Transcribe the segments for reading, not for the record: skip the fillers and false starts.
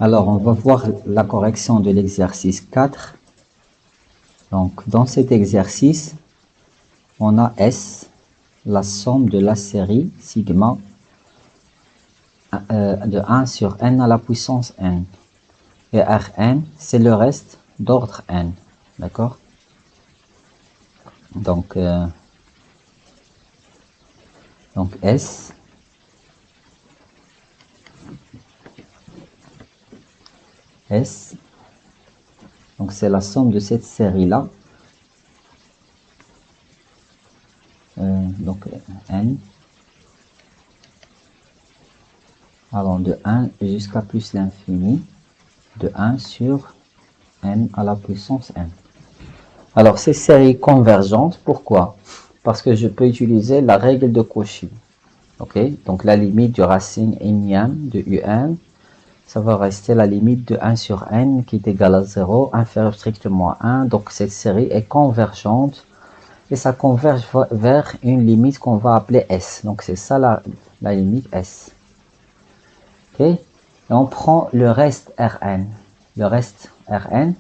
Alors, on va voir la correction de l'exercice 4. Donc, dans cet exercice, on a S, la somme de la série sigma de 1 sur n à la puissance n. Et Rn, c'est le reste d'ordre n. D'accord? Donc S, donc c'est la somme de cette série-là. Donc n, allant de 1 jusqu'à plus l'infini, de 1 sur n à la puissance n. Alors, ces séries convergentes, pourquoi? Parce que je peux utiliser la règle de Cauchy. Ok? Donc, la limite du racine énième de un, ça va rester la limite de 1 sur n qui est égale à 0, inférieur strictement à 1. Donc, cette série est convergente et ça converge vers une limite qu'on va appeler S. Donc, c'est ça la limite S. Ok? Et on prend le reste Rn. Le reste Rn,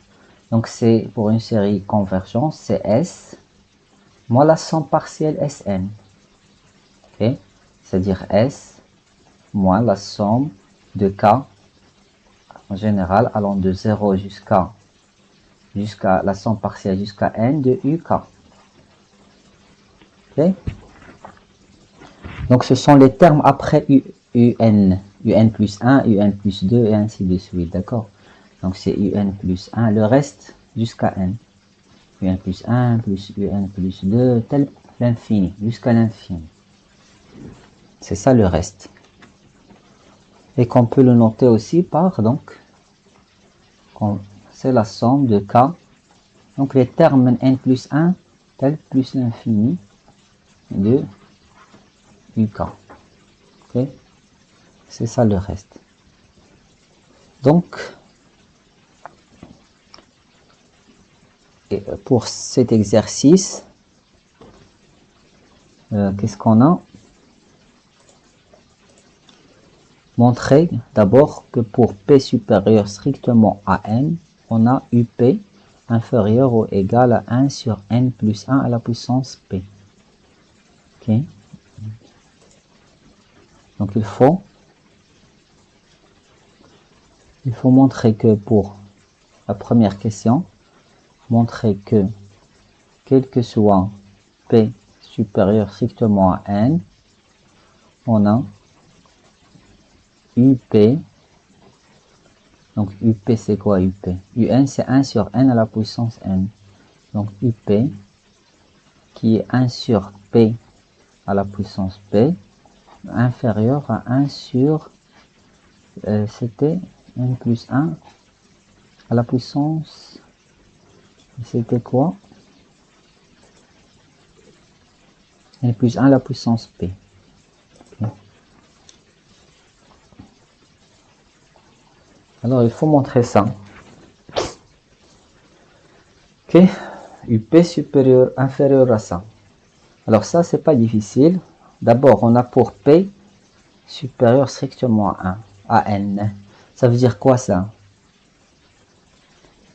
donc c'est pour une série convergente, c'est S moins la somme partielle Sn. Okay? C'est-à-dire S moins la somme de K en général allant de 0 jusqu'à la somme partielle jusqu'à n de UK. Okay? Donc ce sont les termes après un plus 1, un plus 2 et ainsi de suite. D'accord? Donc c'est un plus 1, le reste jusqu'à n. un plus 1, plus un plus 2, tel l'infini, jusqu'à l'infini. C'est ça le reste. Et qu'on peut le noter aussi par, donc, c'est la somme de k. Donc les termes n plus 1, tel plus l'infini de uk. Okay? C'est ça le reste. Donc, pour cet exercice, qu'est-ce qu'on a? Montrer d'abord que pour P supérieur strictement à n, on a UP inférieur ou égal à 1 sur n plus 1 à la puissance P. Ok? Donc il faut montrer que pour la première question, montrer que quel que soit P supérieur strictement à n, on a UP. Donc UP c'est quoi UP? UN c'est 1 sur n à la puissance n. Donc UP qui est 1 sur P à la puissance P inférieur à 1 sur c'était n plus 1 à la puissance, c'était quoi? N plus 1 à la puissance P. Okay. Alors il faut montrer ça. Ok, UP supérieur, inférieur à ça. Alors ça c'est pas difficile. D'abord on a pour P supérieur strictement à 1, à n. Ça veut dire quoi ça?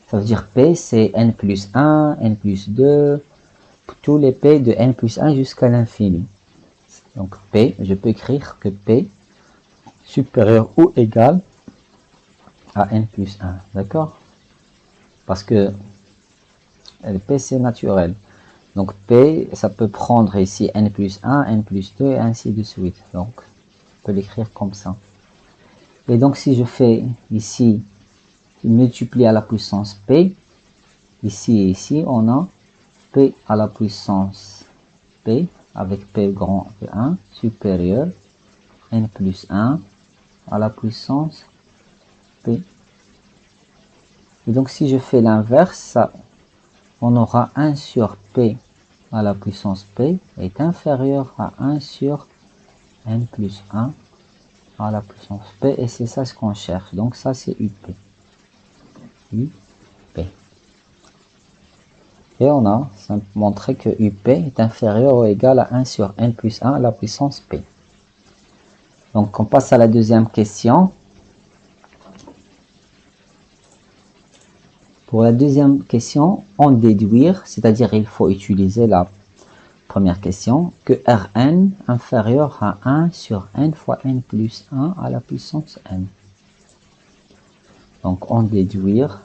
Ça veut dire P c'est n plus 1, n plus 2, tous les P de n plus 1 jusqu'à l'infini. Donc P, je peux écrire que P supérieur ou égal à n plus 1, d'accord? Parce que P c'est naturel. Donc P, ça peut prendre ici n plus 1, n plus 2 et ainsi de suite. Donc on peut l'écrire comme ça. Et donc si je fais ici multiplier à la puissance P, ici et ici, on a P à la puissance P avec P grand P1 supérieur n plus 1 à la puissance P. Et donc si je fais l'inverse, on aura 1 sur P à la puissance P est inférieur à 1 sur n plus 1 à la puissance P, et c'est ça ce qu'on cherche. Donc ça c'est UP. UP. Et on a montré que UP est inférieur ou égal à 1 sur n plus 1 à la puissance P. Donc on passe à la deuxième question. Pour la deuxième question, en déduire, c'est-à-dire il faut utiliser la première question, que Rn inférieur à 1 sur n fois n plus 1 à la puissance n. Donc en déduire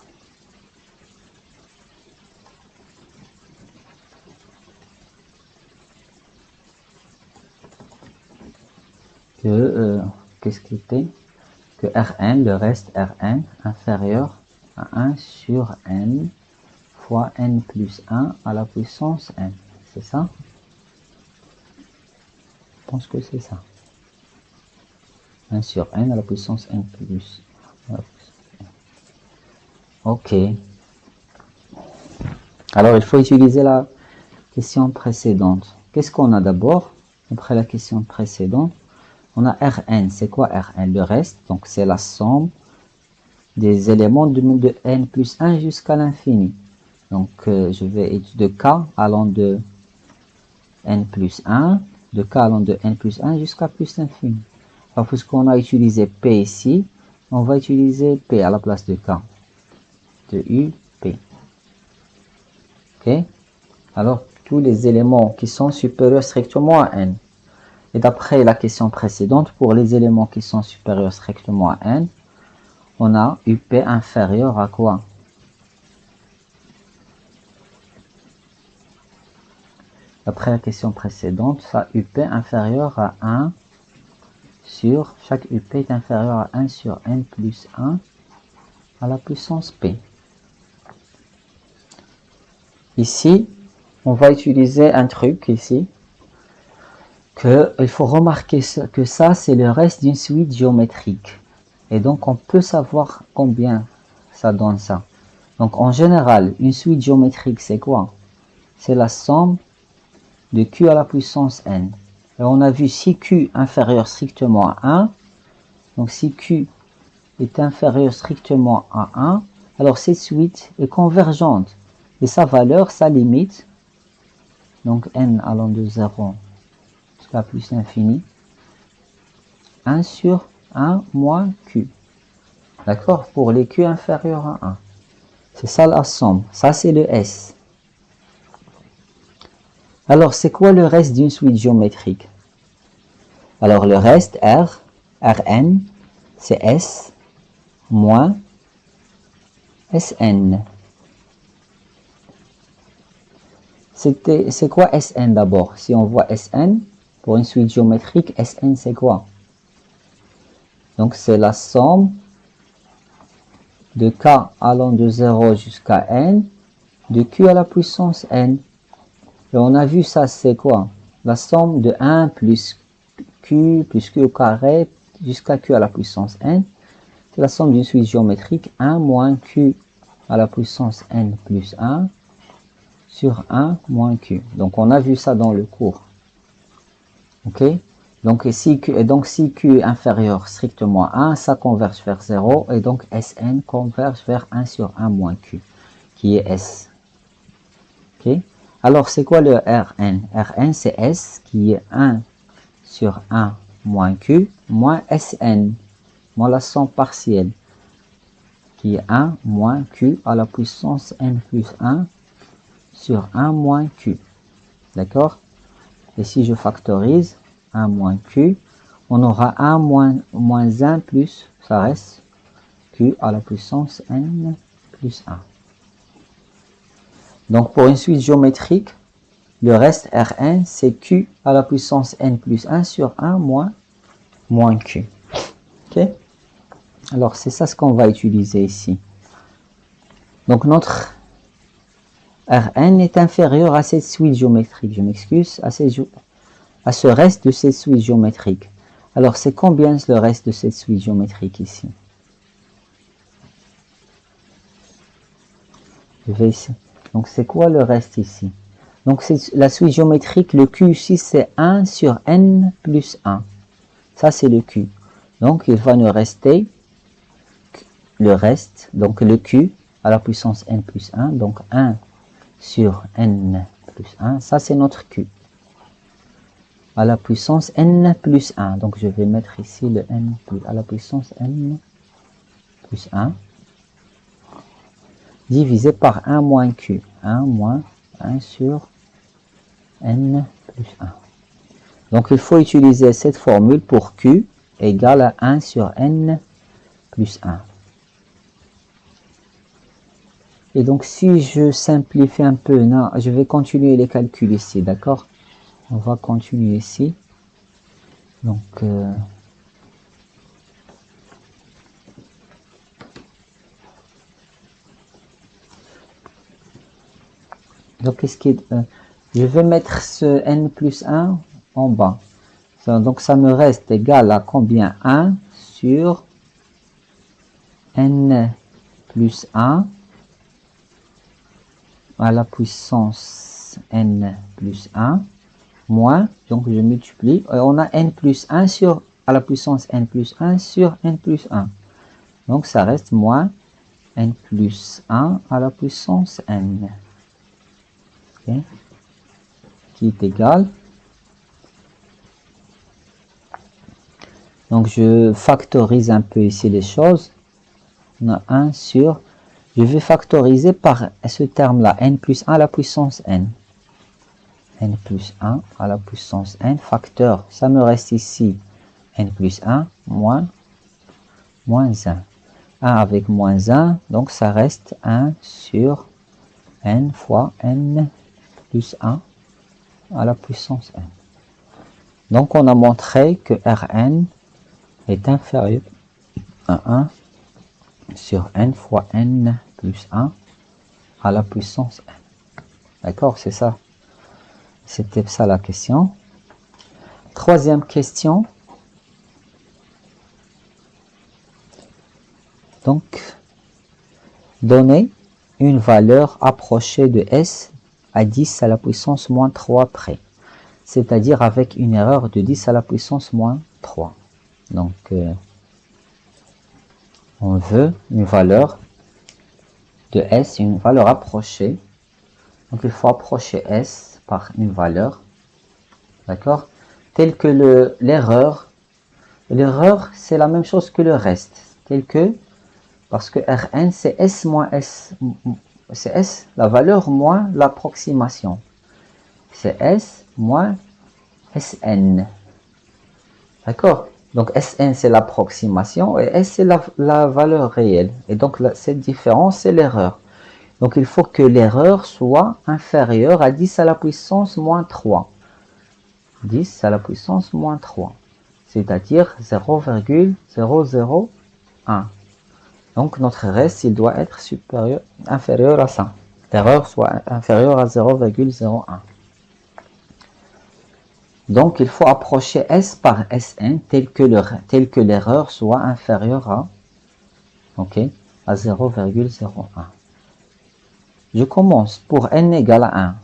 que, qu'est-ce qu'il était? Que Rn, le reste Rn, inférieur à 1 sur n fois n plus 1 à la puissance n. C'est ça? Je pense que c'est ça. 1 sur n à la puissance n plus. Ok. Alors, il faut utiliser la question précédente. Qu'est-ce qu'on a d'abord? Après la question précédente, on a Rn. C'est quoi Rn? Le reste, donc c'est la somme des éléments de n plus 1 jusqu'à l'infini. Donc, je vais étudier de k allant de n plus 1, de k allant de n plus 1 jusqu'à plus l'infini. Alors, puisqu'on a utilisé p ici, on va utiliser p à la place de k. De u, p. Ok? Alors, tous les éléments qui sont supérieurs strictement à n. Et d'après la question précédente, pour les éléments qui sont supérieurs strictement à n, on a up inférieur à quoi? D'après la question précédente, ça up inférieur à 1 sur, chaque up est inférieur à 1 sur n plus 1 à la puissance p. Ici, on va utiliser un truc ici, il faut remarquer que ça, c'est le reste d'une suite géométrique. Et donc, on peut savoir combien ça donne ça. Donc, en général, une suite géométrique, c'est quoi? C'est la somme de q à la puissance n. Et on a vu si q inférieur strictement à 1, donc si q est inférieur strictement à 1, alors cette suite est convergente. Et sa valeur, sa limite, donc n allant de 0 jusqu'à plus l'infini, 1 sur 1 moins q. D'accord? Pour les q inférieurs à 1. C'est ça la somme. Ça, c'est le S. Alors, c'est quoi le reste d'une suite géométrique? Alors, le reste, Rn, c'est S moins Sn. C'est quoi Sn d'abord? Si on voit Sn, pour une suite géométrique, Sn, c'est quoi? Donc, c'est la somme de k allant de 0 jusqu'à n, de q à la puissance n. Et on a vu ça, c'est quoi? La somme de 1 plus q au carré jusqu'à q à la puissance n. C'est la somme d'une suite géométrique 1 moins q à la puissance n plus 1 sur 1 moins q. Donc on a vu ça dans le cours. Ok? Donc si q est inférieur strictement à 1, ça converge vers 0 et donc Sn converge vers 1 sur 1 moins q, qui est S. Ok? Alors c'est quoi le Rn? Rn c'est S qui est 1 sur 1 moins q moins Sn, moins la somme partielle, qui est 1 moins q à la puissance n plus 1 sur 1 moins q. D'accord? Et si je factorise 1 moins q, on aura 1 moins 1 plus, ça reste q à la puissance n plus 1. Donc pour une suite géométrique, le reste Rn, c'est q à la puissance n plus 1 sur 1 moins q. Ok? Alors c'est ça ce qu'on va utiliser ici. Donc notre Rn est inférieur à cette suite géométrique. Je m'excuse, à ce reste de cette suite géométrique. Alors c'est combien le reste de cette suite géométrique ici? Je vais ici. Donc c'est quoi le reste ici? Donc c'est la suite géométrique, le q ici c'est 1 sur n plus 1. Ça c'est le q. Donc il va nous rester le reste, donc le q à la puissance n plus 1, donc 1 sur n plus 1, ça c'est notre q à la puissance n plus 1. Donc je vais mettre ici le n plus à la puissance n plus 1 divisé par 1 moins q. 1 moins 1 sur n plus 1. Donc il faut utiliser cette formule pour q égale à 1 sur n plus 1. Et donc si je simplifie un peu, non, je vais continuer les calculs ici, d'accord? On va continuer ici. Donc qu'est-ce qui est, je vais mettre ce n plus 1 en bas. Donc ça me reste égal à combien? 1 sur n plus 1 à la puissance n plus 1 moins, donc je multiplie, on a n plus 1 sur à la puissance n plus 1 sur n plus 1. Donc ça reste moins n plus 1 à la puissance n. Okay. Qui est égal. Donc je factorise un peu ici les choses. On a 1 sur, je vais factoriser par ce terme-là, n plus 1 à la puissance n. N plus 1 à la puissance n, facteur, ça me reste ici n plus 1 moins 1. 1 avec moins 1, donc ça reste 1 sur n fois n plus 1 à la puissance n. Donc on a montré que Rn est inférieur à 1 sur n fois n plus 1 à la puissance n. D'accord, c'est ça. C'était ça la question. Troisième question. Donc, donner une valeur approchée de S à 10 à la puissance moins 3 près. C'est-à-dire avec une erreur de 10 à la puissance moins 3. Donc, on veut une valeur de S, une valeur approchée. Donc, il faut approcher S par une valeur. D'accord? Telle que l'erreur. L'erreur, c'est la même chose que le reste. Tel que, parce que Rn, c'est S moins S. C'est S, la valeur moins l'approximation. C'est S moins Sn. D'accord? Donc Sn, c'est l'approximation et S, c'est la valeur réelle. Et donc, cette différence, c'est l'erreur. Donc, il faut que l'erreur soit inférieure à 10 à la puissance moins 3. 10 à la puissance moins 3. C'est-à-dire 0,001. Donc, notre reste, il doit être inférieur à ça. L'erreur soit inférieure à 0,01. Donc, il faut approcher S par Sn tel que l'erreur soit inférieure à, à 0,01. Je commence pour n égale à 1.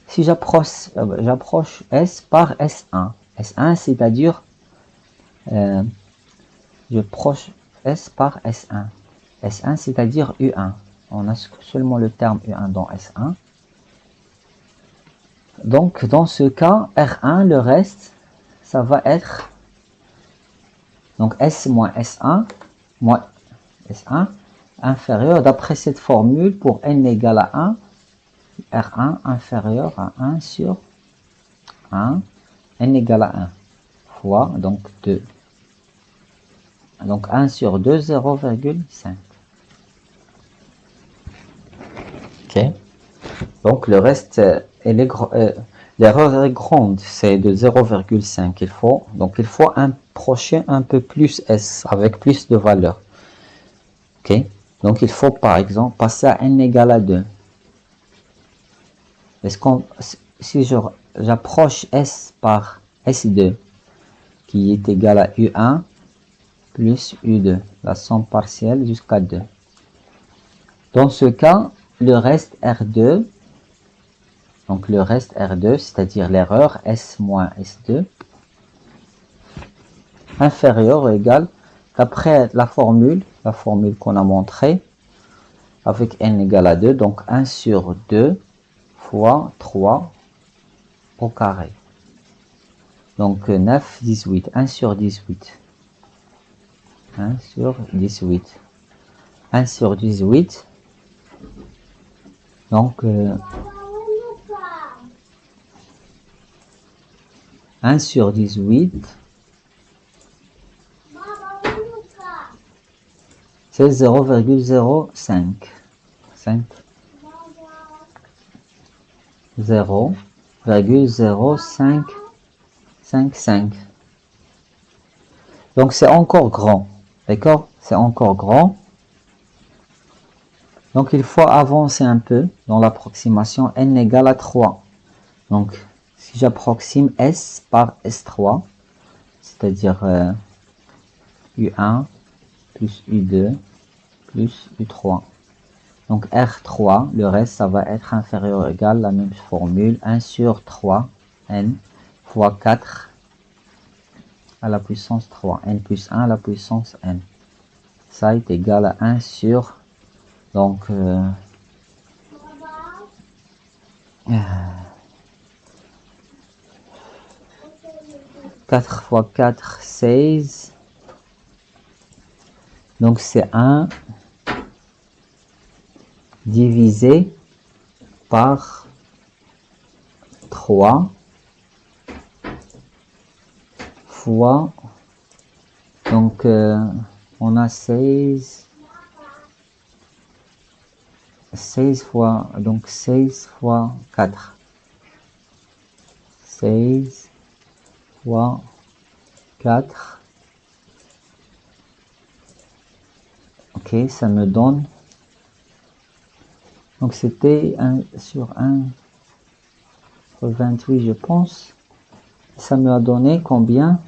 Si j'approche S par S1. S1, c'est-à-dire, je proche S par S1. S1, c'est-à-dire U1. On a seulement le terme U1 dans S1. Donc, dans ce cas, R1, le reste, ça va être donc S moins S1, moins S1, inférieur, d'après cette formule, pour n égale à 1, R1 inférieur à 1 sur 1, n égale à 1, fois, donc 2. Donc 1 sur 2, 0,5. Ok. Donc le reste, l'erreur est grande, c'est de 0,5. Il faut approcher un peu plus S, avec plus de valeur. Ok. Donc il faut par exemple passer à n égale à 2. Si j'approche S par S2, qui est égal à U1 plus U2, la somme partielle jusqu'à 2. Dans ce cas, le reste R2, donc le reste R2, c'est-à-dire l'erreur S moins S2, inférieur ou égal, d'après la formule qu'on a montrée, avec n égale à 2, donc 1 sur 2 fois 3 au carré. Donc 9, 18, 1 sur 18. 1 sur 18. 1 sur 18, Donc, 1 sur 18, c'est 0,05. 0,0555. Donc, c'est encore grand. D'accord? C'est encore grand. Donc, il faut avancer un peu dans l'approximation n égale à 3. Donc, si j'approxime S par S3, c'est-à-dire U1 plus U2 plus U3. Donc, R3, le reste, ça va être inférieur ou égal, la même formule, 1 sur 3, N, fois 4 à la puissance 3, N plus 1 à la puissance N. Ça est égal à 1 sur, donc, 4 fois 4, 16. Donc, c'est 1 divisé par 3 fois, donc, on a 16 fois, donc 16 fois 4. 16 fois 4. Ok, ça me donne, donc c'était 1 sur 1 sur 28, je pense. Ça me a donné combien?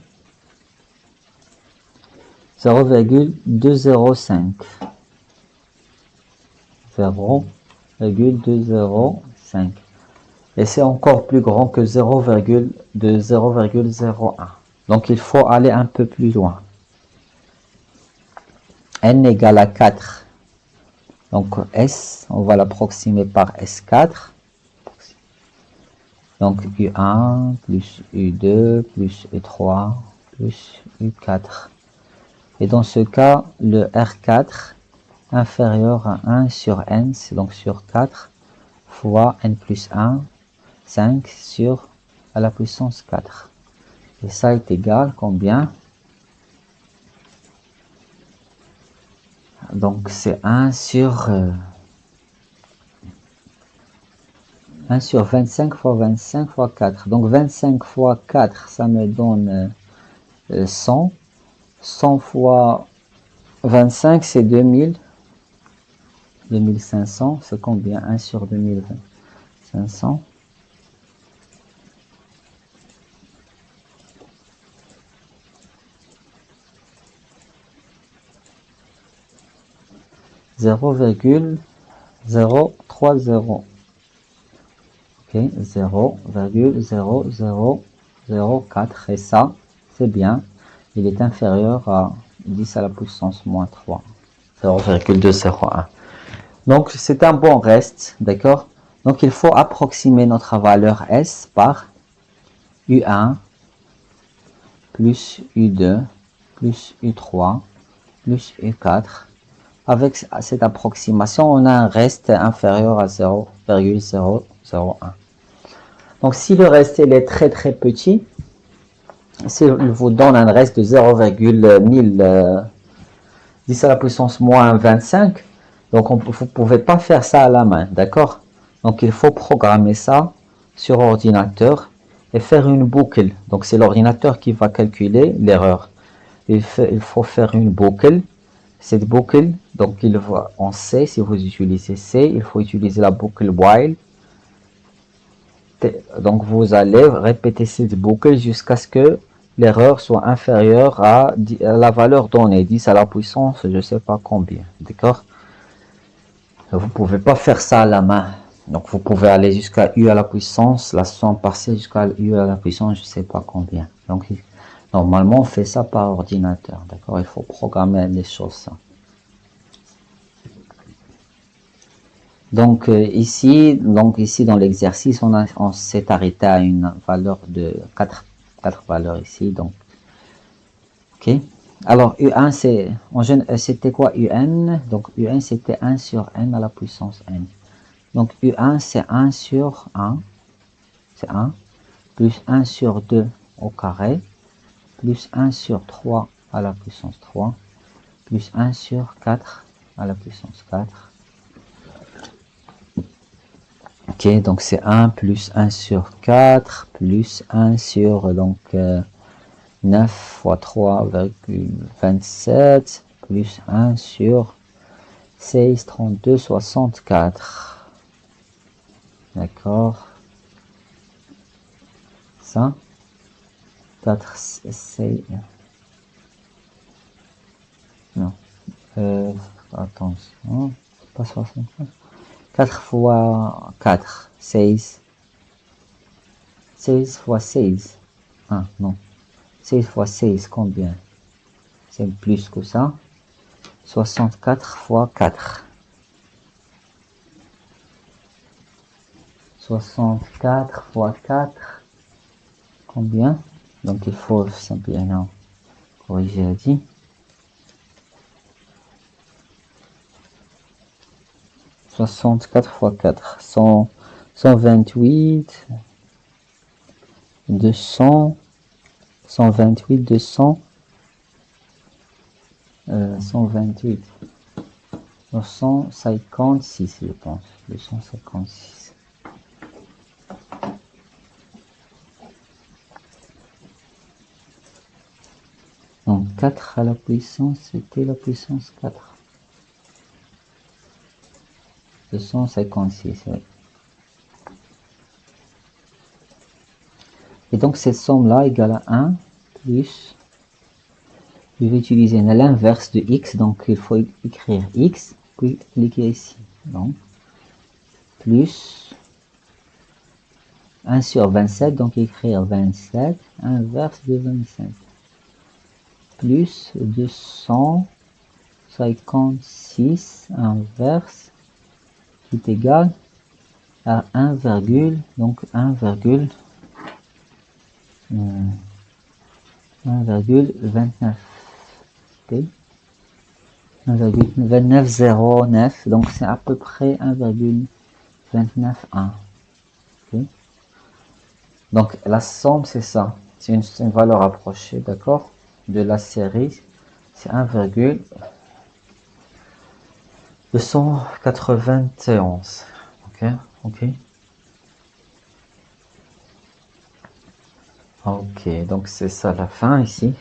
0,205. 0,205. Et c'est encore plus grand que 0,01. Donc il faut aller un peu plus loin. N égale à 4. Donc S, on va l'approximer par S4. Donc U1 plus U2 plus U3 plus U4. Et dans ce cas, le R4 inférieur à 1 sur N, c'est donc sur 4 fois N plus 1, 5 sur à la puissance 4. Et ça est égal combien? Donc c'est 1 sur 25 fois 25 fois 4. Donc 25 fois 4, ça me donne 100. 100 fois 25, c'est 2000. 2500, c'est combien? 1 sur 2500. Zéro virgule 030. Ok, 0,0004. Et ça, c'est bien. Il est inférieur à 10 à la puissance moins 3. 0,201. Donc, c'est un bon reste, d'accord? Donc, il faut approximer notre valeur S par U1 plus U2 plus U3 plus U4. Avec cette approximation, on a un reste inférieur à 0,001. Donc, si le reste est très très petit, s'il vous donne un reste de 0,10 à la puissance moins 25, donc vous ne pouvez pas faire ça à la main, d'accord? Donc, il faut programmer ça sur ordinateur et faire une boucle. Donc, c'est l'ordinateur qui va calculer l'erreur. Il faut faire une boucle. Cette boucle, donc en C, si vous utilisez C, il faut utiliser la boucle while. Donc vous allez répéter cette boucle jusqu'à ce que l'erreur soit inférieure à la valeur donnée, 10 à la puissance, je ne sais pas combien, d'accord? Vous ne pouvez pas faire ça à la main. Donc vous pouvez aller jusqu'à U à la puissance, la somme par C jusqu'à U à la puissance, je ne sais pas combien. Donc normalement on fait ça par ordinateur, d'accord? Il faut programmer les choses. Donc ici dans l'exercice, on s'est arrêté à une valeur de 4 valeurs ici. Donc, ok. Alors U1 c'était quoi UN? Donc UN c'était 1 sur N à la puissance N. Donc U1 c'est 1 sur 1, c'est 1, plus 1 sur 2 au carré, plus 1 sur 3 à la puissance 3, plus 1 sur 4 à la puissance 4. Ok, donc c'est 1 plus 1 sur 4, plus 1 sur donc 9 fois 3,27, plus 1 sur 16, 32, 64. D'accord. Ça, 4, 6, non. Attention, pas 64. 4 fois 4, 16. 16 fois 16. Ah, non. 16 fois 16, combien? C'est plus que ça. 64 fois 4. 64 fois 4. Combien? Donc il faut simplement corriger la dit. 64 fois 4. 128. 200. 128, 200. 128. 256, je pense. 256. Donc 4 à la puissance, c'était la puissance 4. 256, oui. Et donc cette somme-là égale à 1 plus, je vais utiliser l'inverse de x, donc il faut écrire x, puis cliquer ici. Donc, plus 1 sur 27, donc écrire 27, inverse de 27, plus 256, inverse, qui est égal à 1, donc 1,29. 1,2909, donc c'est à peu près 1,291. Okay. Donc la somme c'est ça, c'est une valeur approchée, d'accord, de la série, c'est 1,291. Ok, donc c'est ça la fin ici.